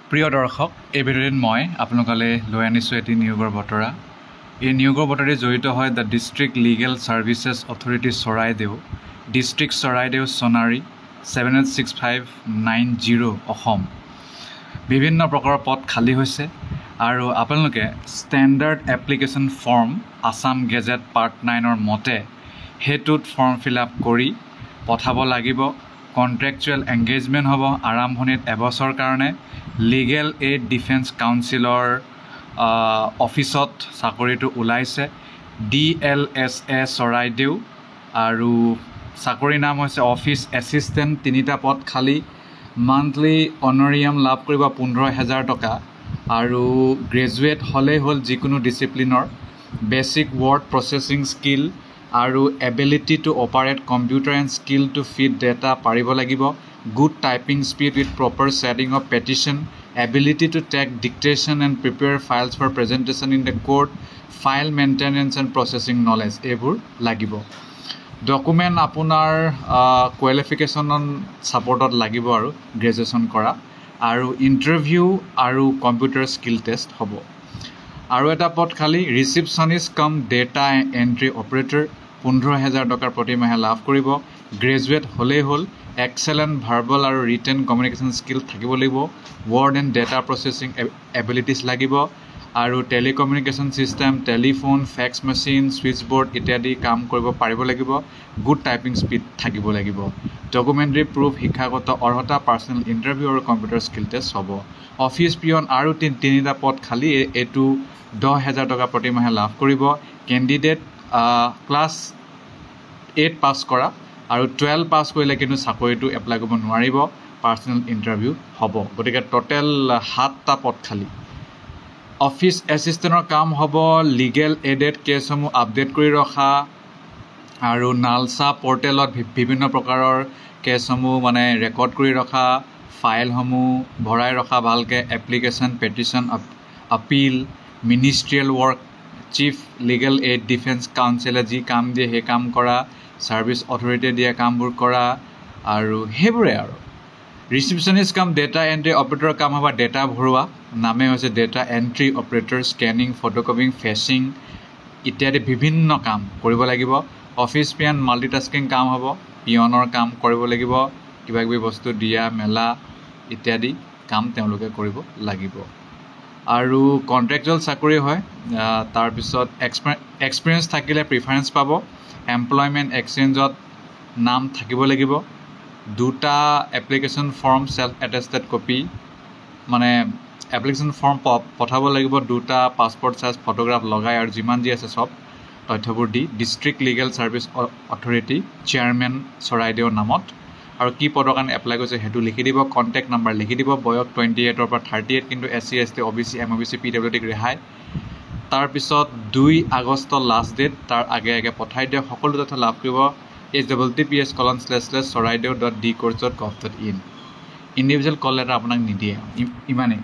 প্ৰিয় দৰ্শক, এই ভিডিঅ'ত মই আপোনালোকলৈ লৈ আনিছোঁ এটি নিয়োগৰ বতৰা। এই নিয়োগৰ বতৰাৰে জড়িত হয় the district legal services authority Charaideo, district Charaideo Sonari 786590 Assam. বিভিন্ন প্ৰকাৰৰ পদ খালী হৈছে আৰু আপোনালোকে standard application form Assam gazette part 9ৰ মতে সেইটোত ফৰ্ম ফিল আপ কৰি পঠাব লাগিব। কণ্ট্ৰেকচুৱেল এংগেজমেণ্ট হ'ব আৰম্ভণিত এবছৰ কাৰণে। লিগেল এইড ডিফেন্স কাউন্সিলৰ অফিচত চাকৰিটো ওলাইছে, DLSA চৰাইদেউ, আৰু চাকৰিৰ নাম হৈছে অফিচ এছিষ্টেণ্ট। 3টা পদ খালী। মান্থলি অনৰিয়াম লাভ কৰিব 15,000 টকা আৰু গ্ৰেজুৱেট হ'লেই হ'ল যিকোনো ডিচিপ্লিনৰ। বেচিক ৱৰ্ড প্ৰচেছিং স্কিল আৰু ability to operate computer and skill to feed data পাৰিব লাগিব। Good typing speed with proper setting of petition, ability to take dictation and prepare files for presentation in the court, file maintenance and processing knowledge এইবোৰ লাগিব। Document আপোনাৰ qualification ছাপৰ্টত লাগিব আৰু graduation কৰা, আৰু interview আৰু কম্পিউটাৰ স্কিল টেষ্ট হ'ব। আৰু এটা পদ খালী ৰিচিপশ্যনিষ্ট কাম ডেটা এণ্ট্ৰি অপাৰেটৰ, 15,000 টকাৰ প্ৰতিমাহে লাভ কৰিব। গ্ৰেজুৱেট হ'লেই হ'ল। এক্সেলেণ্ট ভাৰ্বেল আৰু ৰিটেন কমিউনিকেশ্যন স্কিল থাকিব লাগিব। Word and data processing abilities লাগিব, আৰু telecommunication system, telephone, fax machine, switch board ইত্যাদি কাম কৰিব পাৰিব লাগিব। গুড টাইপিং স্পীড থাকিব লাগিব। ডকুমেণ্টাৰী প্ৰুফ, শিক্ষাগত অৰ্হতা, পাৰ্চনেল ইণ্টাৰভিউ আৰু কম্পিউটাৰ স্কিল টেষ্ট হ'ব। অফিচ পিয়ন আৰু 3টা পদ খালী। এইটো 10,000 টকা প্ৰতিমাহে লাভ কৰিব। কেণ্ডিডেট ক্লাছ 8 পাছ কৰা আৰু 12 পাছ কৰিলে কিন্তু চাকৰিটো এপ্লাই কৰিব নোৱাৰিব। পাৰ্চনেল ইণ্টাৰভিউ হ'ব। গতিকে টোটেল 7টা পদ খালী। অফিচ এছিষ্টেণ্টৰ কাম হ'ব লিগেল এডেড কেছসমূহ আপডেট কৰি ৰখা আৰু নালচা পৰ্টেলত বিভিন্ন প্ৰকাৰৰ কেছসমূহ ৰেকৰ্ড কৰি ৰখা, ফাইলসমূহ ভৰাই ৰখা ভালকৈ, application, petition, appeal, ministerial work, chief legal aid defence কাউন্সিলে যি কাম দিয়ে সেই কাম কৰা, ছাৰ্ভিচ অথৰিটিয়ে দিয়া কামবোৰ কৰা, আৰু সেইবোৰে আৰু। ৰিচিপশ্যনিষ্ট কাম ডেটা এণ্ট্ৰি অপাৰেটৰৰ কাম হ'ব ডেটা ভৰোৱা, নামে হৈছে data entry operator, scanning, photocopying, fetching ইত্যাদি বিভিন্ন কাম কৰিব লাগিব। অফিচ পিয়ন মাল্টিটাস্কিং কাম হ'ব, পিয়নৰ কাম কৰিব লাগিব, কিবাকিবি বস্তু দিয়া মেলা ইত্যাদি কাম তেওঁলোকে কৰিব লাগিব। আৰু কণ্ট্ৰেকচুৱেল চাকৰি হয়। তাৰপিছত এক্সপিৰিয়েঞ্চ থাকিলে প্ৰিফাৰেঞ্চ পাব। এমপ্লয়মেণ্ট এক্সচেঞ্জত নাম থাকিব লাগিব। 2টা application form self attested copy application form পঠাব লাগিব। 2টা পাছপৰ্ট চাইজ ফটোগ্ৰাফ লগাই আৰু যিমান যি আছে চব তথ্যবোৰ the district legal service authority chairman চৰাইদেউৰ নামত, আৰু কি পদৰ কাৰণে এপ্লাই কৰিছে সেইটো লিখি দিব। কণ্টেক্ট নাম্বাৰ লিখি দিব। বয়স 28ৰ পৰা 38, কিন্তু SC ST OBC MOBC PWDক ৰেহাই। তাৰপিছত 2 আগষ্ট লাষ্ট ডেট, তাৰ আগে পঠাই দিয়ক। সকলো তথ্য লাভ কৰিব https://soraideau.dcourts.gov.in। ইণ্ডিভিজুৱেল কল লেটাৰ আপোনাক নিদিয়ে। ইমানেই।